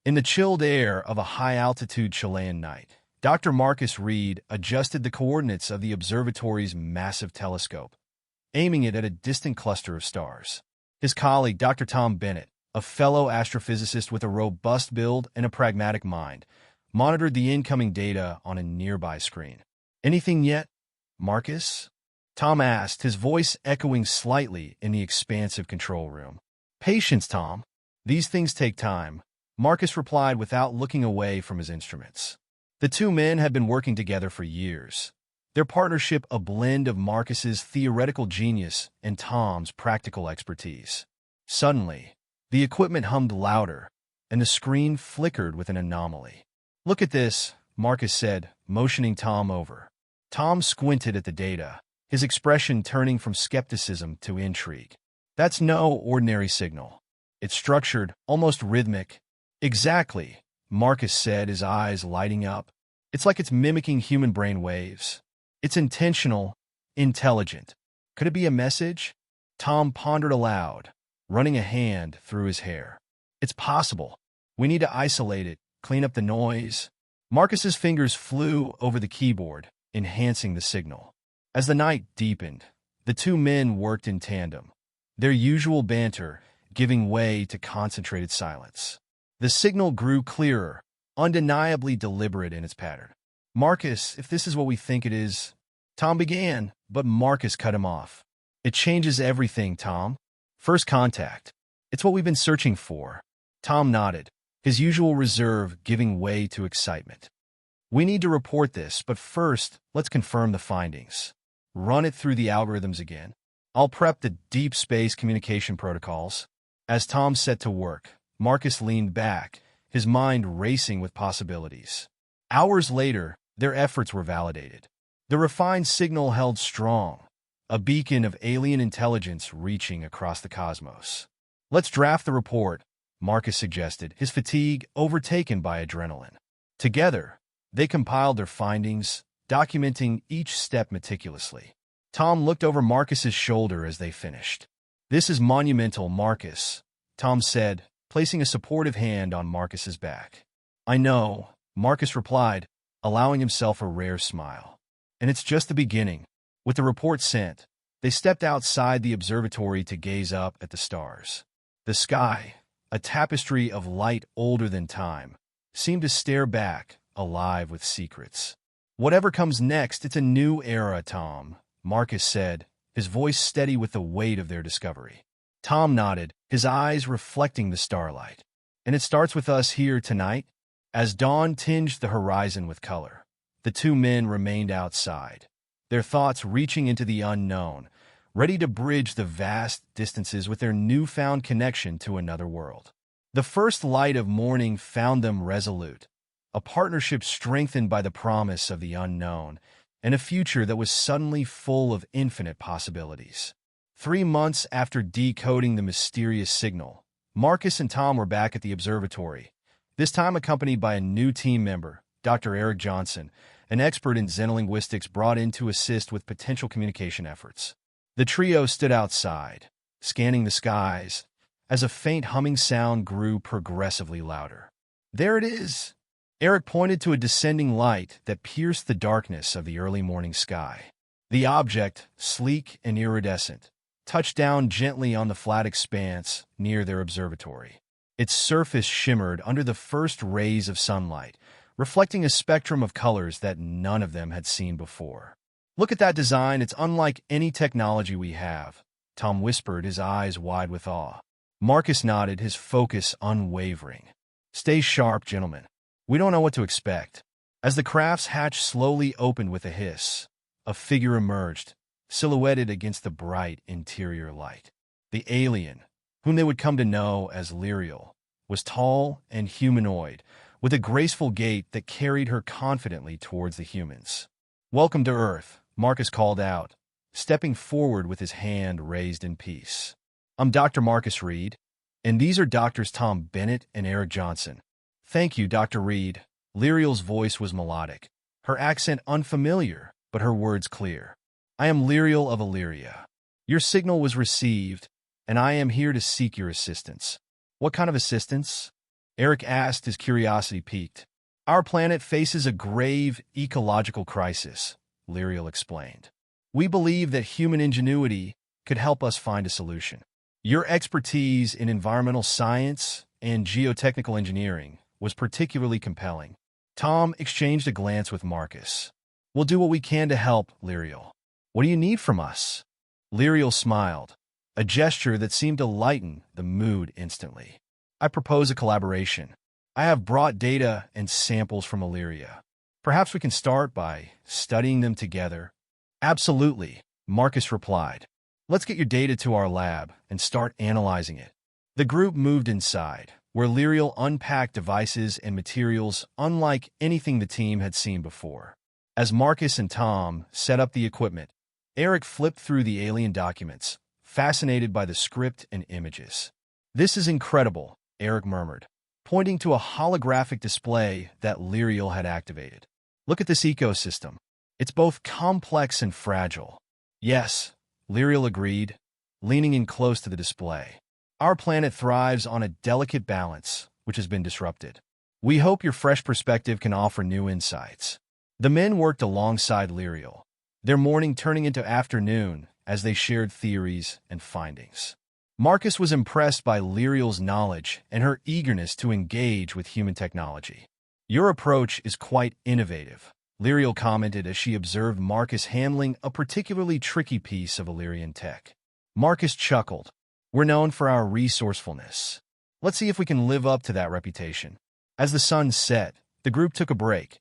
In the chilled air of a high-altitude Chilean night, Dr. Marcus Reed adjusted the coordinates of the observatory's massive telescope, aiming it at a distant cluster of stars. His colleague, Dr. Tom Bennett, a fellow astrophysicist with a robust build and a pragmatic mind, monitored the incoming data on a nearby screen. "Anything yet, Marcus?" Tom asked, his voice echoing slightly in the expansive control room. "Patience, Tom. These things take time," Marcus replied without looking away from his instruments. The two men had been working together for years, their partnership a blend of Marcus's theoretical genius and Tom's practical expertise. Suddenly, the equipment hummed louder, and the screen flickered with an anomaly. "Look at this," Marcus said, motioning Tom over. Tom squinted at the data, his expression turning from skepticism to intrigue. "That's no ordinary signal. It's structured, almost rhythmic." "Exactly," Marcus said, his eyes lighting up. "It's like it's mimicking human brain waves. It's intentional, intelligent. Could it be a message?" Tom pondered aloud, running a hand through his hair. "It's possible. We need to isolate it, clean up the noise." Marcus's fingers flew over the keyboard, enhancing the signal. As the night deepened, the two men worked in tandem, their usual banter giving way to concentrated silence. The signal grew clearer, undeniably deliberate in its pattern. "Marcus, if this is what we think it is," Tom began, but Marcus cut him off. "It changes everything, Tom. First contact. It's what we've been searching for." Tom nodded, his usual reserve giving way to excitement. "We need to report this, but first, let's confirm the findings. Run it through the algorithms again. I'll prep the deep space communication protocols." As Tom set to work, Marcus leaned back, his mind racing with possibilities. Hours later, their efforts were validated. The refined signal held strong, a beacon of alien intelligence reaching across the cosmos. "Let's draft the report," Marcus suggested, his fatigue overtaken by adrenaline. Together, they compiled their findings, documenting each step meticulously. Tom looked over Marcus's shoulder as they finished. "This is monumental, Marcus," Tom said, placing a supportive hand on Marcus's back. "I know," Marcus replied, allowing himself a rare smile. "And it's just the beginning." With the report sent, they stepped outside the observatory to gaze up at the stars. The sky, a tapestry of light older than time, seemed to stare back, alive with secrets. "Whatever comes next, it's a new era, Tom," Marcus said, his voice steady with the weight of their discovery. Tom nodded, his eyes reflecting the starlight. "And it starts with us here tonight?" As dawn tinged the horizon with color, the two men remained outside, their thoughts reaching into the unknown, ready to bridge the vast distances with their newfound connection to another world. The first light of morning found them resolute, a partnership strengthened by the promise of the unknown, and a future that was suddenly full of infinite possibilities. 3 months after decoding the mysterious signal, Marcus and Tom were back at the observatory, this time accompanied by a new team member, Dr. Eric Johnson, an expert in xenolinguistics brought in to assist with potential communication efforts. The trio stood outside, scanning the skies, as a faint humming sound grew progressively louder. "There it is!" Eric pointed to a descending light that pierced the darkness of the early morning sky. The object, sleek and iridescent, touched down gently on the flat expanse near their observatory. Its surface shimmered under the first rays of sunlight, reflecting a spectrum of colors that none of them had seen before. "Look at that design, it's unlike any technology we have," Tom whispered, his eyes wide with awe. Marcus nodded, his focus unwavering. "Stay sharp, gentlemen. We don't know what to expect." As the craft's hatch slowly opened with a hiss, a figure emerged, silhouetted against the bright interior light. The alien, whom they would come to know as Lyriel, was tall and humanoid, with a graceful gait that carried her confidently towards the humans. "Welcome to Earth," Marcus called out, stepping forward with his hand raised in peace. "I'm Dr. Marcus Reed, and these are Doctors Tom Bennett and Eric Johnson." "Thank you, Dr. Reed." Lyriel's voice was melodic, her accent unfamiliar, but her words clear. "I am Lyriel of Illyria. Your signal was received, and I am here to seek your assistance." "What kind of assistance?" Eric asked, his curiosity piqued. Our planet faces a grave ecological crisis, Lyriel explained. We believe that human ingenuity could help us find a solution. Your expertise in environmental science and geotechnical engineering was particularly compelling. Tom exchanged a glance with Marcus. We'll do what we can to help, Lyriel. What do you need from us? Lyriel smiled, a gesture that seemed to lighten the mood instantly. I propose a collaboration. I have brought data and samples from Illyria. Perhaps we can start by studying them together. Absolutely, Marcus replied. Let's get your data to our lab and start analyzing it. The group moved inside, where Lyriel unpacked devices and materials unlike anything the team had seen before. As Marcus and Tom set up the equipment, Eric flipped through the alien documents, fascinated by the script and images. This is incredible, Eric murmured, pointing to a holographic display that Lyriel had activated. Look at this ecosystem. It's both complex and fragile. Yes, Lyriel agreed, leaning in close to the display. Our planet thrives on a delicate balance, which has been disrupted. We hope your fresh perspective can offer new insights. The men worked alongside Lyriel, their morning turning into afternoon as they shared theories and findings. Marcus was impressed by Lyriel's knowledge and her eagerness to engage with human technology. Your approach is quite innovative, Lyriel commented as she observed Marcus handling a particularly tricky piece of Illyrian tech. Marcus chuckled. We're known for our resourcefulness. Let's see if we can live up to that reputation. As the sun set, the group took a break,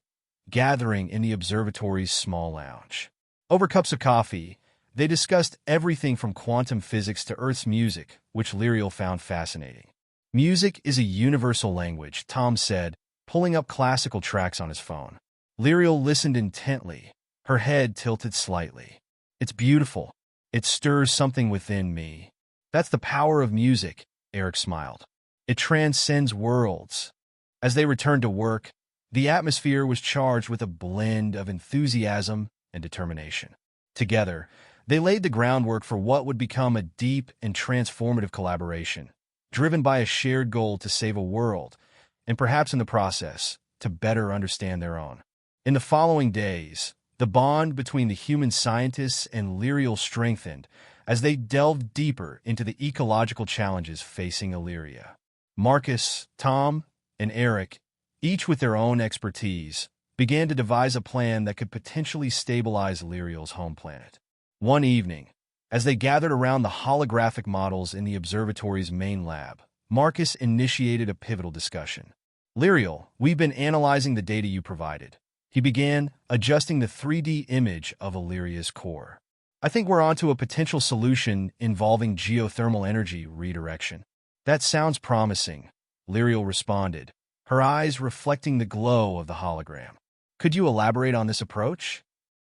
gathering in the observatory's small lounge. Over cups of coffee, they discussed everything from quantum physics to Earth's music, which Lyriel found fascinating. Music is a universal language, Tom said, pulling up classical tracks on his phone. Lyriel listened intently, her head tilted slightly. It's beautiful. It stirs something within me. That's the power of music, Eric smiled. It transcends worlds. As they returned to work, the atmosphere was charged with a blend of enthusiasm and determination. Together, they laid the groundwork for what would become a deep and transformative collaboration, driven by a shared goal to save a world, and perhaps in the process, to better understand their own. In the following days, the bond between the human scientists and Lyriel strengthened as they delved deeper into the ecological challenges facing Illyria. Marcus, Tom, and Eric, each with their own expertise, began to devise a plan that could potentially stabilize Lyriel's home planet. One evening, as they gathered around the holographic models in the observatory's main lab, Marcus initiated a pivotal discussion. Lyriel, we've been analyzing the data you provided. He began, adjusting the 3D image of Illyria's core. I think we're onto a potential solution involving geothermal energy redirection. That sounds promising, Lyriel responded, her eyes reflecting the glow of the hologram. Could you elaborate on this approach?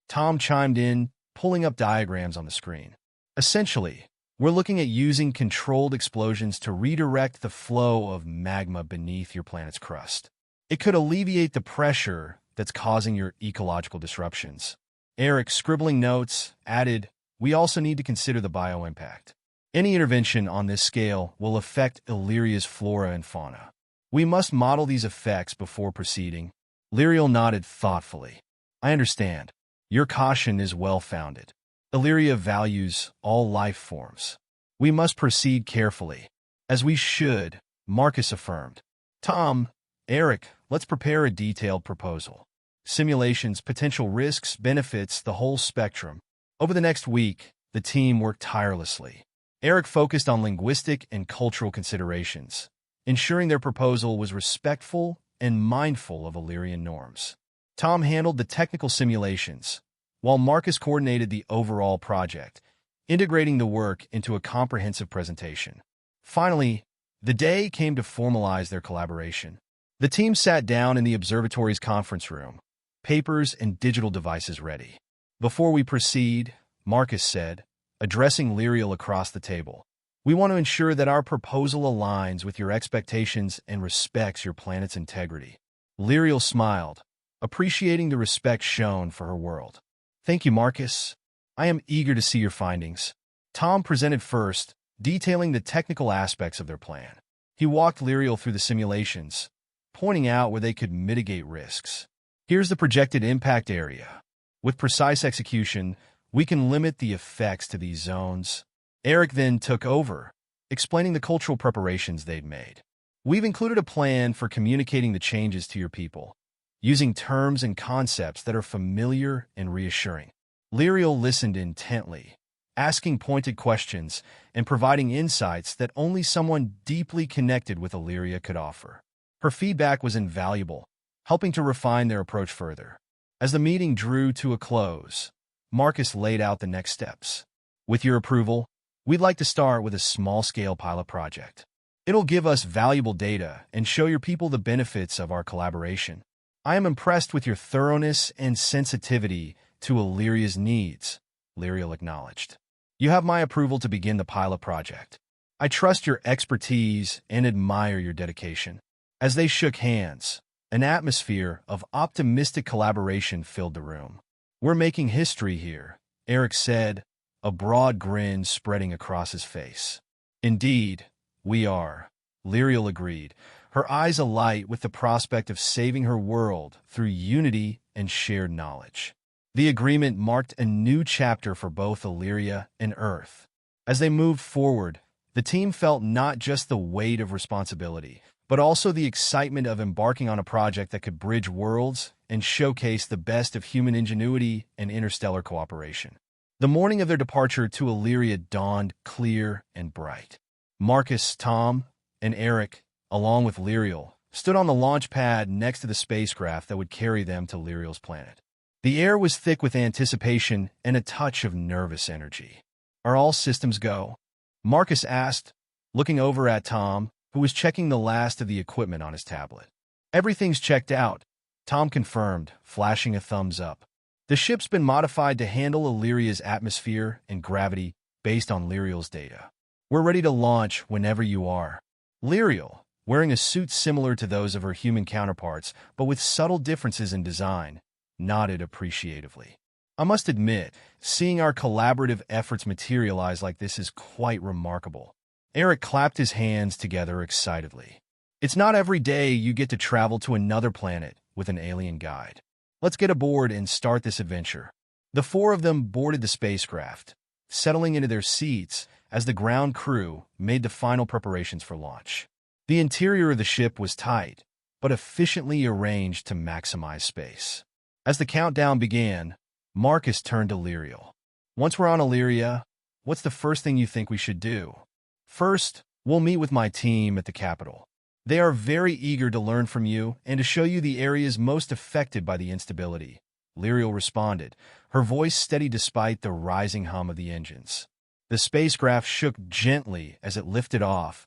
Tom chimed in, pulling up diagrams on the screen. Essentially, we're looking at using controlled explosions to redirect the flow of magma beneath your planet's crust. It could alleviate the pressure that's causing your ecological disruptions. Eric, scribbling notes, added, we also need to consider the bioimpact. Any intervention on this scale will affect Illyria's flora and fauna. We must model these effects before proceeding. Lyriel nodded thoughtfully. I understand. Your caution is well-founded. Illyria values all life forms. We must proceed carefully. As we should, Marcus affirmed. Tom, Eric, let's prepare a detailed proposal. Simulations, potential risks, benefits, the whole spectrum. Over the next week, the team worked tirelessly. Eric focused on linguistic and cultural considerations, ensuring their proposal was respectful and mindful of Illyrian norms. Tom handled the technical simulations, while Marcus coordinated the overall project, integrating the work into a comprehensive presentation. Finally, the day came to formalize their collaboration. The team sat down in the observatory's conference room, papers and digital devices ready. Before we proceed, Marcus said, addressing Lyriel across the table, we want to ensure that our proposal aligns with your expectations and respects your planet's integrity. Lyriel smiled, appreciating the respect shown for her world. Thank you, Marcus. I am eager to see your findings. Tom presented first, detailing the technical aspects of their plan. He walked Lyriel through the simulations, pointing out where they could mitigate risks. Here's the projected impact area. With precise execution, we can limit the effects to these zones. Eric then took over, explaining the cultural preparations they'd made. We've included a plan for communicating the changes to your people, using terms and concepts that are familiar and reassuring. Lyriel listened intently, asking pointed questions and providing insights that only someone deeply connected with Illyria could offer. Her feedback was invaluable, helping to refine their approach further. As the meeting drew to a close, Marcus laid out the next steps. With your approval, we'd like to start with a small-scale pilot project. It'll give us valuable data and show your people the benefits of our collaboration. I am impressed with your thoroughness and sensitivity to Illyria's needs, Lyriel acknowledged. You have my approval to begin the pilot project. I trust your expertise and admire your dedication. As they shook hands, an atmosphere of optimistic collaboration filled the room. We're making history here, Eric said, a broad grin spreading across his face. Indeed, we are, Lyriel agreed, her eyes alight with the prospect of saving her world through unity and shared knowledge. The agreement marked a new chapter for both Illyria and Earth. As they moved forward, the team felt not just the weight of responsibility, but also the excitement of embarking on a project that could bridge worlds and showcase the best of human ingenuity and interstellar cooperation. The morning of their departure to Illyria dawned clear and bright. Marcus, Tom, and Eric, along with Lyriel, stood on the launch pad next to the spacecraft that would carry them to Lyriel's planet. The air was thick with anticipation and a touch of nervous energy. Are all systems go? Marcus asked, looking over at Tom, who was checking the last of the equipment on his tablet. Everything's checked out, Tom confirmed, flashing a thumbs up. The ship's been modified to handle Illyria's atmosphere and gravity based on Lyriel's data. We're ready to launch whenever you are. Lyriel, wearing a suit similar to those of her human counterparts, but with subtle differences in design, nodded appreciatively. I must admit, seeing our collaborative efforts materialize like this is quite remarkable. Eric clapped his hands together excitedly. It's not every day you get to travel to another planet with an alien guide. Let's get aboard and start this adventure. The four of them boarded the spacecraft, settling into their seats as the ground crew made the final preparations for launch. The interior of the ship was tight, but efficiently arranged to maximize space. As the countdown began, Marcus turned to Lyriel. Once we're on Illyria, what's the first thing you think we should do? First, we'll meet with my team at the capital. They are very eager to learn from you and to show you the areas most affected by the instability, Lyriel responded, her voice steady despite the rising hum of the engines. The spacecraft shook gently as it lifted off,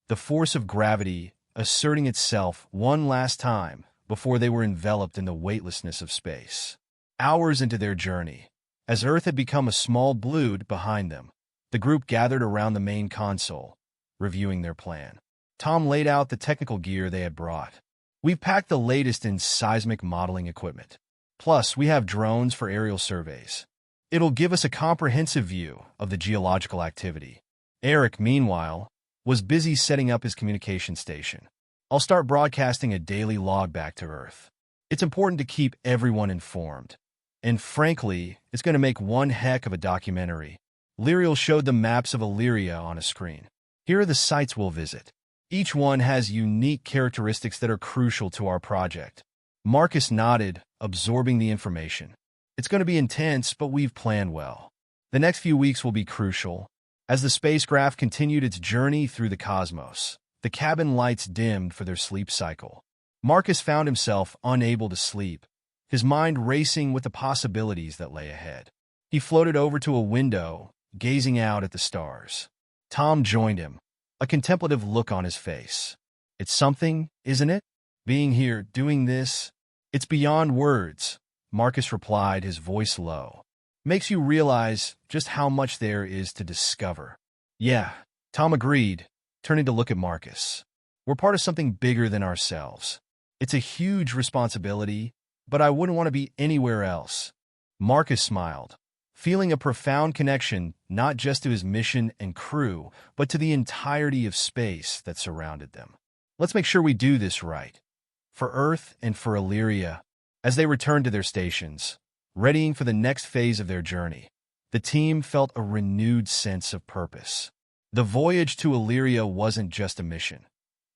the force of gravity asserting itself one last time before they were enveloped in the weightlessness of space. Hours into their journey, as Earth had become a small blue behind them, the group gathered around the main console, reviewing their plan. Tom laid out the technical gear they had brought. We've packed the latest in seismic modeling equipment. Plus, we have drones for aerial surveys. It'll give us a comprehensive view of the geological activity. Eric, meanwhile, was busy setting up his communication station. I'll start broadcasting a daily log back to Earth. It's important to keep everyone informed. And frankly, it's going to make one heck of a documentary. Lyriel showed the maps of Illyria on a screen. Here are the sites we'll visit. Each one has unique characteristics that are crucial to our project. Marcus nodded, absorbing the information. It's going to be intense, but we've planned well. The next few weeks will be crucial. As the spacecraft continued its journey through the cosmos, the cabin lights dimmed for their sleep cycle. Marcus found himself unable to sleep, his mind racing with the possibilities that lay ahead. He floated over to a window, gazing out at the stars. Tom joined him, a contemplative look on his face. It's something, isn't it? Being here, doing this? It's beyond words, Marcus replied, his voice low. Makes you realize just how much there is to discover. Yeah, Tom agreed, turning to look at Marcus. We're part of something bigger than ourselves. It's a huge responsibility, but I wouldn't want to be anywhere else. Marcus smiled, feeling a profound connection not just to his mission and crew, but to the entirety of space that surrounded them. Let's make sure we do this right. For Earth and for Illyria, as they returned to their stations, readying for the next phase of their journey, the team felt a renewed sense of purpose. The voyage to Illyria wasn't just a mission.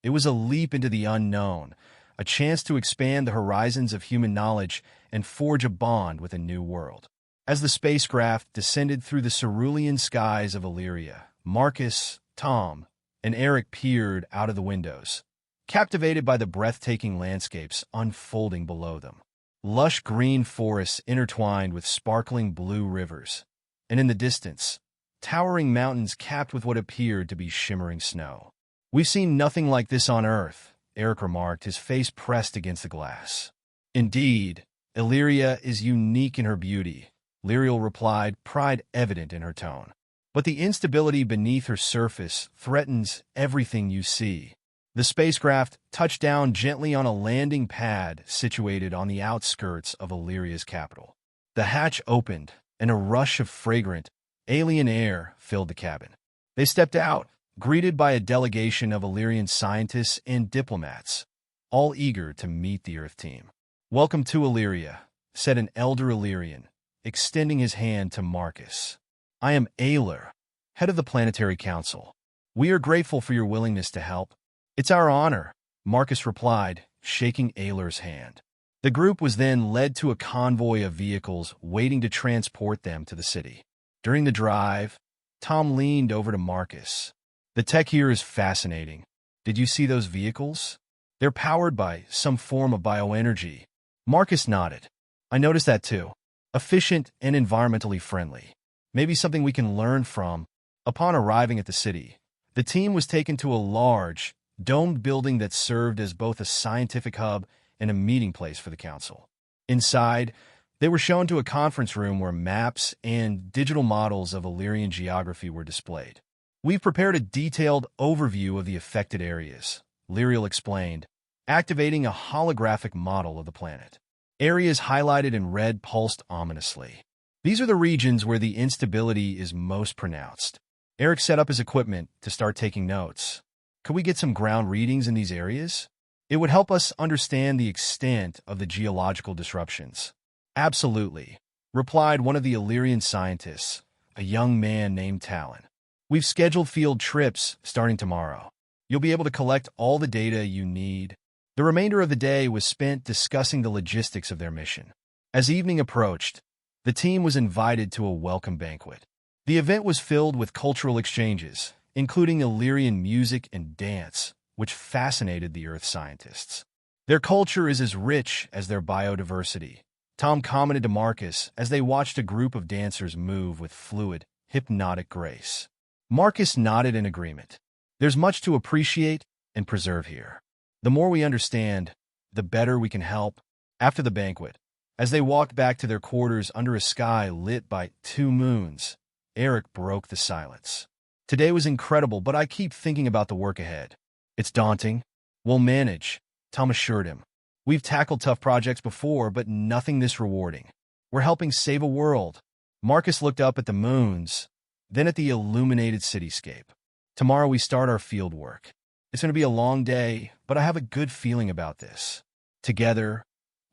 It was a leap into the unknown, a chance to expand the horizons of human knowledge and forge a bond with a new world. As the spacecraft descended through the cerulean skies of Illyria, Marcus, Tom, and Eric peered out of the windows, captivated by the breathtaking landscapes unfolding below them. Lush green forests intertwined with sparkling blue rivers, and in the distance, towering mountains capped with what appeared to be shimmering snow. "We've seen nothing like this on Earth," Eric remarked, his face pressed against the glass. "Indeed, Illyria is unique in her beauty," Lyriel replied, pride evident in her tone. "But the instability beneath her surface threatens everything you see." The spacecraft touched down gently on a landing pad situated on the outskirts of Illyria's capital. The hatch opened, and a rush of fragrant, alien air filled the cabin. They stepped out, greeted by a delegation of Illyrian scientists and diplomats, all eager to meet the Earth team. "Welcome to Illyria," said an elder Illyrian, extending his hand to Marcus. "I am Ayler, head of the Planetary Council. We are grateful for your willingness to help." "It's our honor," Marcus replied, shaking Ayler's hand. The group was then led to a convoy of vehicles waiting to transport them to the city. During the drive, Tom leaned over to Marcus. "The tech here is fascinating. Did you see those vehicles? They're powered by some form of bioenergy." Marcus nodded. "I noticed that too. Efficient and environmentally friendly. Maybe something we can learn from." Upon arriving at the city, the team was taken to a large, domed building that served as both a scientific hub and a meeting place for the council. Inside, they were shown to a conference room where maps and digital models of Illyrian geography were displayed. "We've prepared a detailed overview of the affected areas," Lyriel explained, activating a holographic model of the planet. Areas highlighted in red pulsed ominously. "These are the regions where the instability is most pronounced." Eric set up his equipment to start taking notes. "Could we get some ground readings in these areas? It would help us understand the extent of the geological disruptions." "Absolutely," replied one of the Illyrian scientists, a young man named Talon. "We've scheduled field trips starting tomorrow. You'll be able to collect all the data you need." The remainder of the day was spent discussing the logistics of their mission. As evening approached, the team was invited to a welcome banquet. The event was filled with cultural exchanges, including Illyrian music and dance, which fascinated the Earth scientists. "Their culture is as rich as their biodiversity," Tom commented to Marcus as they watched a group of dancers move with fluid, hypnotic grace. Marcus nodded in agreement. "There's much to appreciate and preserve here. The more we understand, the better we can help." After the banquet, as they walked back to their quarters under a sky lit by 2 moons, Eric broke the silence. "Today was incredible, but I keep thinking about the work ahead." "It's daunting." "We'll manage," Tom assured him. "We've tackled tough projects before, but nothing this rewarding. We're helping save a world." Marcus looked up at the moons, then at the illuminated cityscape. "Tomorrow we start our field work. It's going to be a long day, but I have a good feeling about this. Together,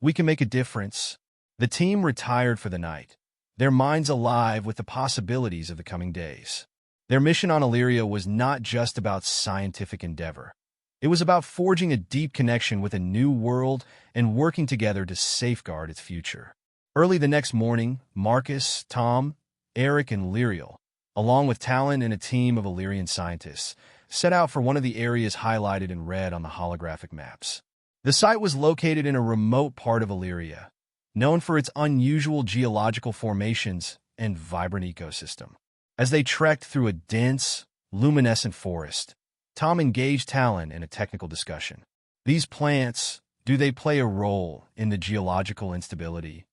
we can make a difference." The team retired for the night, their minds alive with the possibilities of the coming days. Their mission on Illyria was not just about scientific endeavor. It was about forging a deep connection with a new world and working together to safeguard its future. Early the next morning, Marcus, Tom, Eric, and Lyriel, along with Talon and a team of Illyrian scientists, set out for one of the areas highlighted in red on the holographic maps. The site was located in a remote part of Illyria, known for its unusual geological formations and vibrant ecosystem. As they trekked through a dense, luminescent forest, Tom engaged Talon in a technical discussion. "These plants, do they play a role in the geological instability?"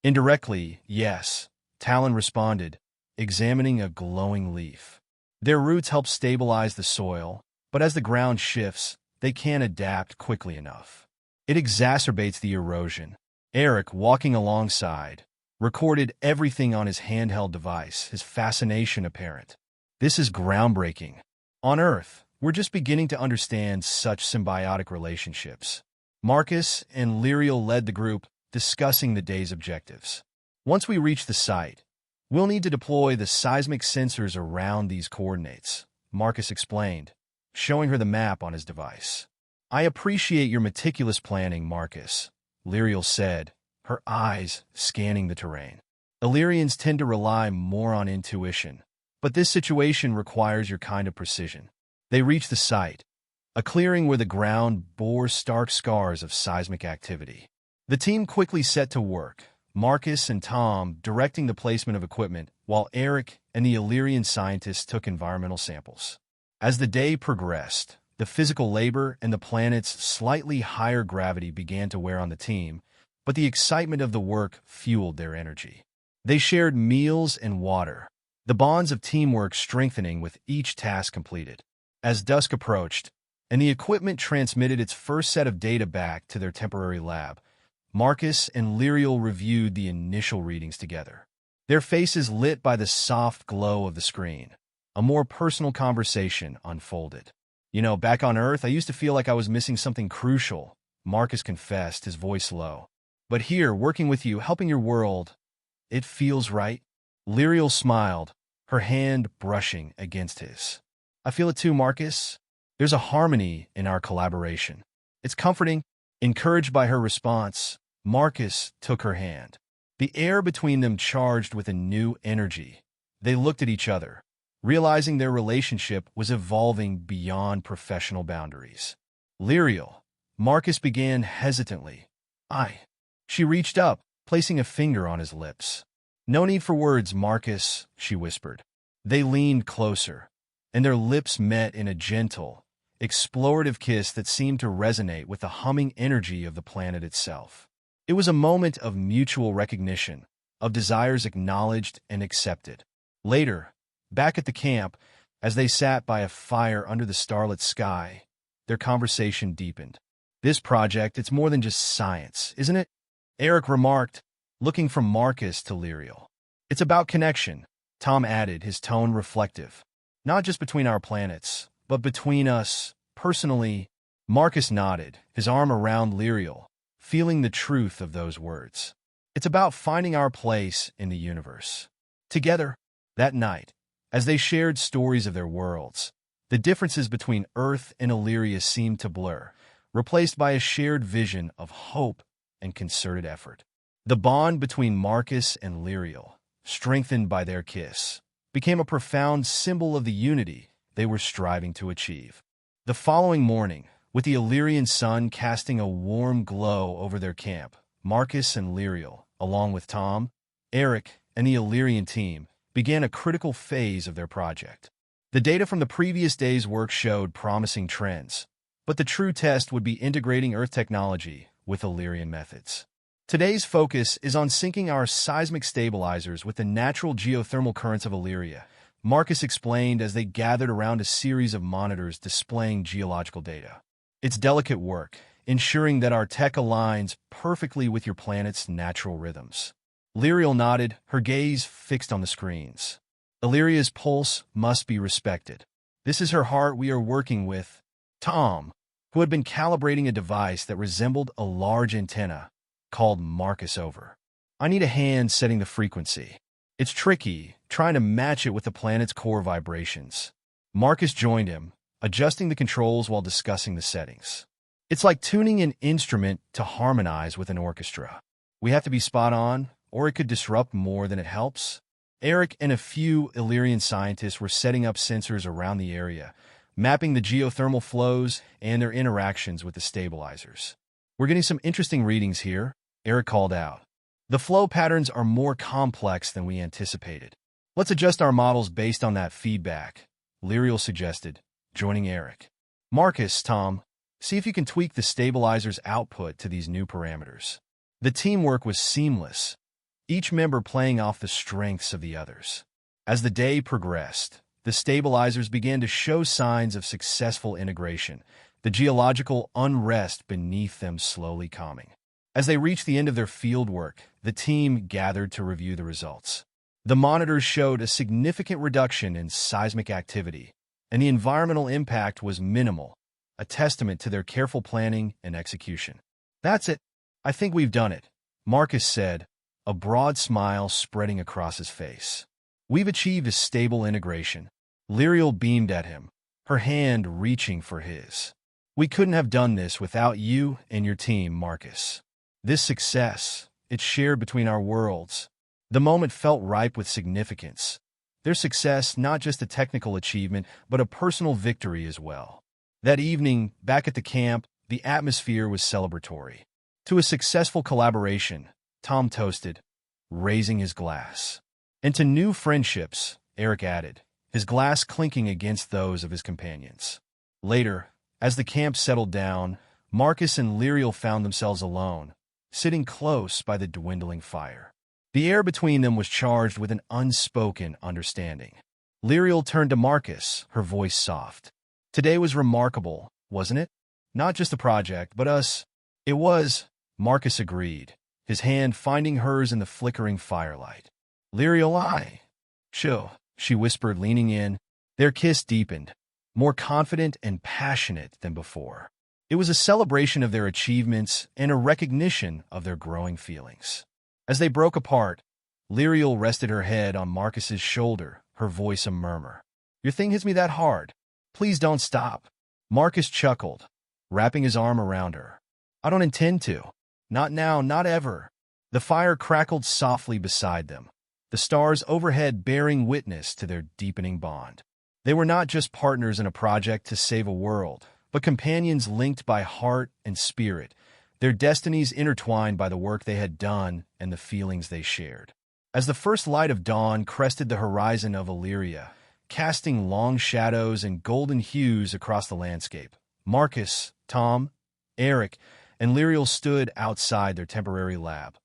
"Indirectly, yes," Talon responded, examining a glowing leaf. "Their roots help stabilize the soil, but as the ground shifts, they can't adapt quickly enough. It exacerbates the erosion." Eric, walking alongside, recorded everything on his handheld device, his fascination apparent. This is groundbreaking. On Earth, we're just beginning to understand such symbiotic relationships. Marcus and Lyriel led the group, discussing the day's objectives. Once we reach the site, we'll need to deploy the seismic sensors around these coordinates, Marcus explained, showing her the map on his device. I appreciate your meticulous planning, Marcus, Lyriel said, her eyes scanning the terrain. Illyrians tend to rely more on intuition, but this situation requires your kind of precision. They reach the site, a clearing where the ground bore stark scars of seismic activity. The team quickly set to work, Marcus and Tom directing the placement of equipment, while Eric and the Illyrian scientists took environmental samples. As the day progressed, the physical labor and the planet's slightly higher gravity began to wear on the team, but the excitement of the work fueled their energy. They shared meals and water, the bonds of teamwork strengthening with each task completed. As dusk approached, and the equipment transmitted its first set of data back to their temporary lab, Marcus and Lyriel reviewed the initial readings together, their faces lit by the soft glow of the screen. A more personal conversation unfolded. Back on Earth, I used to feel like I was missing something crucial, Marcus confessed, his voice low. But here, working with you, helping your world, it feels right. Lyriel smiled, her hand brushing against his. I feel it too, Marcus. There's a harmony in our collaboration. It's comforting. Encouraged by her response, Marcus took her hand. The air between them charged with a new energy. They looked at each other, realizing their relationship was evolving beyond professional boundaries. Lyriel, Marcus began hesitantly. She reached up, placing a finger on his lips. No need for words, Marcus, she whispered. They leaned closer, and their lips met in a gentle, explorative kiss that seemed to resonate with the humming energy of the planet itself. It was a moment of mutual recognition, of desires acknowledged and accepted. Later, back at the camp, as they sat by a fire under the starlit sky, their conversation deepened. This project, it's more than just science, isn't it? Eric remarked, looking from Marcus to Lyriel. It's about connection, Tom added, his tone reflective. Not just between our planets, but between us, personally. Marcus nodded, his arm around Lyriel, feeling the truth of those words. It's about finding our place in the universe. Together, that night, as they shared stories of their worlds, the differences between Earth and Illyria seemed to blur, replaced by a shared vision of hope and concerted effort. The bond between Marcus and Lyriel, strengthened by their kiss, became a profound symbol of the unity they were striving to achieve. The following morning, with the Illyrian sun casting a warm glow over their camp, Marcus and Lyriel, along with Tom, Eric, and the Illyrian team, began a critical phase of their project. The data from the previous day's work showed promising trends, but the true test would be integrating Earth technology with Illyrian methods. Today's focus is on syncing our seismic stabilizers with the natural geothermal currents of Illyria, Marcus explained as they gathered around a series of monitors displaying geological data. It's delicate work, ensuring that our tech aligns perfectly with your planet's natural rhythms. Lyriel nodded, her gaze fixed on the screens. Illyria's pulse must be respected. This is her heart we are working with. Tom, who had been calibrating a device that resembled a large antenna, called Marcus over. I need a hand setting the frequency. It's tricky, trying to match it with the planet's core vibrations. Marcus joined him, adjusting the controls while discussing the settings. It's like tuning an instrument to harmonize with an orchestra. We have to be spot on, or it could disrupt more than it helps. Eric and a few Illyrian scientists were setting up sensors around the area, mapping the geothermal flows and their interactions with the stabilizers. We're getting some interesting readings here, Eric called out. The flow patterns are more complex than we anticipated. Let's adjust our models based on that feedback, Lyriel suggested, joining Eric. Marcus, Tom, see if you can tweak the stabilizer's output to these new parameters. The teamwork was seamless, each member playing off the strengths of the others. As the day progressed, the stabilizers began to show signs of successful integration, the geological unrest beneath them slowly calming. As they reached the end of their field work, the team gathered to review the results. The monitors showed a significant reduction in seismic activity, and the environmental impact was minimal, a testament to their careful planning and execution. "That's it. I think we've done it," Marcus said, a broad smile spreading across his face. "We've achieved a stable integration." Lyriel beamed at him, her hand reaching for his. "We couldn't have done this without you and your team, Marcus. This success, it's shared between our worlds." The moment felt ripe with significance. Their success, not just a technical achievement, but a personal victory as well. That evening, back at the camp, the atmosphere was celebratory. To a successful collaboration, Tom toasted, raising his glass. And to new friendships, Eric added, his glass clinking against those of his companions. Later, as the camp settled down, Marcus and Lyriel found themselves alone, sitting close by the dwindling fire. The air between them was charged with an unspoken understanding. Lyriel turned to Marcus, her voice soft. "Today was remarkable, wasn't it? Not just the project, but us." "It was," Marcus agreed, his hand finding hers in the flickering firelight. "Lyriel, she whispered, leaning in. Their kiss deepened, more confident and passionate than before. It was a celebration of their achievements and a recognition of their growing feelings. As they broke apart, Lyriel rested her head on Marcus's shoulder, her voice a murmur. "Your thing hits me that hard. Please don't stop." Marcus chuckled, wrapping his arm around her. "I don't intend to. Not now, not ever." The fire crackled softly beside them, the stars overhead bearing witness to their deepening bond. They were not just partners in a project to save a world, but companions linked by heart and spirit, their destinies intertwined by the work they had done and the feelings they shared. As the first light of dawn crested the horizon of Illyria, casting long shadows and golden hues across the landscape, Marcus, Tom, Eric, and Lyriel stood outside their temporary lab,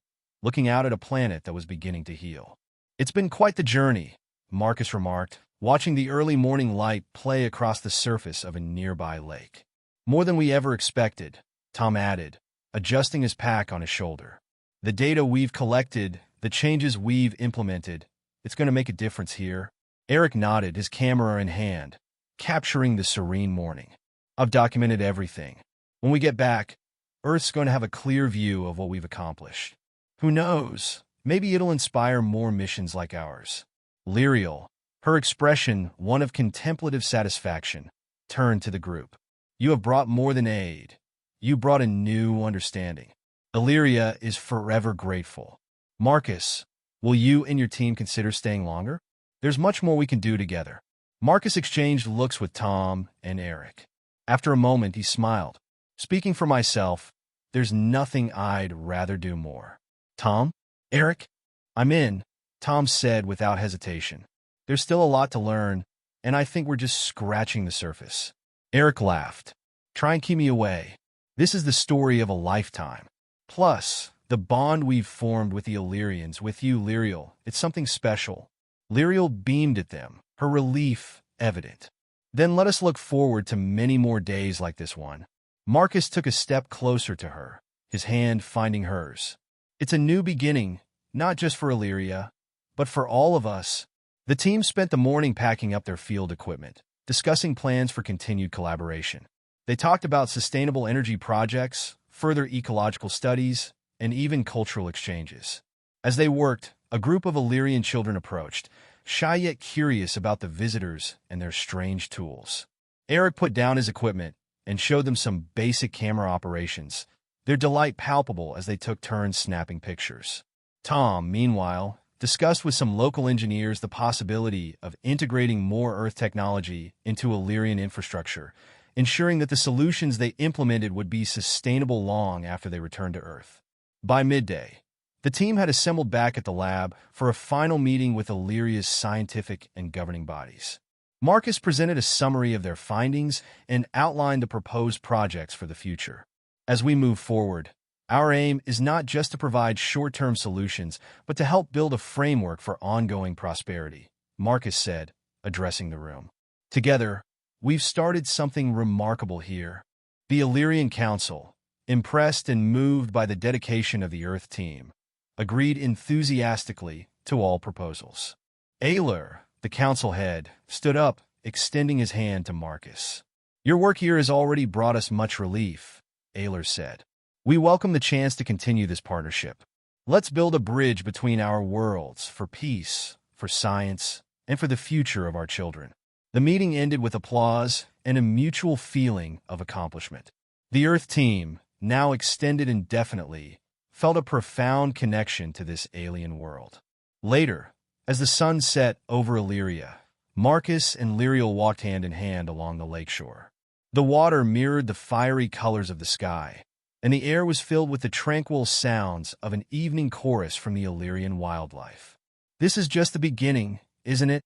looking out at a planet that was beginning to heal. "It's been quite the journey," Marcus remarked, watching the early morning light play across the surface of a nearby lake. "More than we ever expected," Tom added, adjusting his pack on his shoulder. "The data we've collected, the changes we've implemented, it's going to make a difference here." Eric nodded, his camera in hand, capturing the serene morning. "I've documented everything. When we get back, Earth's going to have a clear view of what we've accomplished. Who knows? Maybe it'll inspire more missions like ours." Lyriel, her expression one of contemplative satisfaction, turned to the group. "You have brought more than aid. You brought a new understanding. Illyria is forever grateful. Marcus, will you and your team consider staying longer? There's much more we can do together." Marcus exchanged looks with Tom and Eric. After a moment, he smiled. "Speaking for myself, there's nothing I'd rather do more." "Tom? Eric? I'm in," Tom said without hesitation. "There's still a lot to learn, and I think we're just scratching the surface." Eric laughed. "Try and keep me away. This is the story of a lifetime. Plus, the bond we've formed with the Illyrians, with you, Lyriel, it's something special." Lyriel beamed at them, her relief evident. "Then let us look forward to many more days like this one." Marcus took a step closer to her, his hand finding hers. "It's a new beginning, not just for Illyria, but for all of us." The team spent the morning packing up their field equipment, discussing plans for continued collaboration. They talked about sustainable energy projects, further ecological studies, and even cultural exchanges. As they worked, a group of Illyrian children approached, shy yet curious about the visitors and their strange tools. Eric put down his equipment and showed them some basic camera operations, their delight palpable as they took turns snapping pictures. Tom, meanwhile, discussed with some local engineers the possibility of integrating more Earth technology into Illyrian infrastructure, ensuring that the solutions they implemented would be sustainable long after they returned to Earth. By midday, the team had assembled back at the lab for a final meeting with Illyria's scientific and governing bodies. Marcus presented a summary of their findings and outlined the proposed projects for the future. "As we move forward, our aim is not just to provide short-term solutions, but to help build a framework for ongoing prosperity," Marcus said, addressing the room. "Together, we've started something remarkable here. The Illyrian Council, impressed and moved by the dedication of the Earth team, agreed enthusiastically to all proposals. Ayler, the council head, stood up, extending his hand to Marcus. "Your work here has already brought us much relief," Ayler said. "We welcome the chance to continue this partnership. Let's build a bridge between our worlds for peace, for science, and for the future of our children." The meeting ended with applause and a mutual feeling of accomplishment. The Earth team, now extended indefinitely, felt a profound connection to this alien world. Later, as the sun set over Illyria, Marcus and Lyriel walked hand in hand along the lakeshore. The water mirrored the fiery colors of the sky, and the air was filled with the tranquil sounds of an evening chorus from the Illyrian wildlife. "This is just the beginning, isn't it?"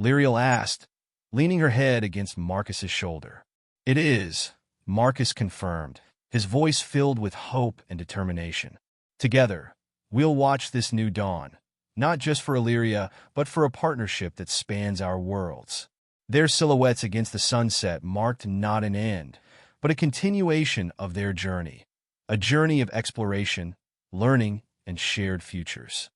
Lyriel asked, leaning her head against Marcus's shoulder. "It is," Marcus confirmed, his voice filled with hope and determination. "Together, we'll watch this new dawn, not just for Illyria, but for a partnership that spans our worlds." Their silhouettes against the sunset marked not an end, but a continuation of their journey, a journey of exploration, learning, and shared futures.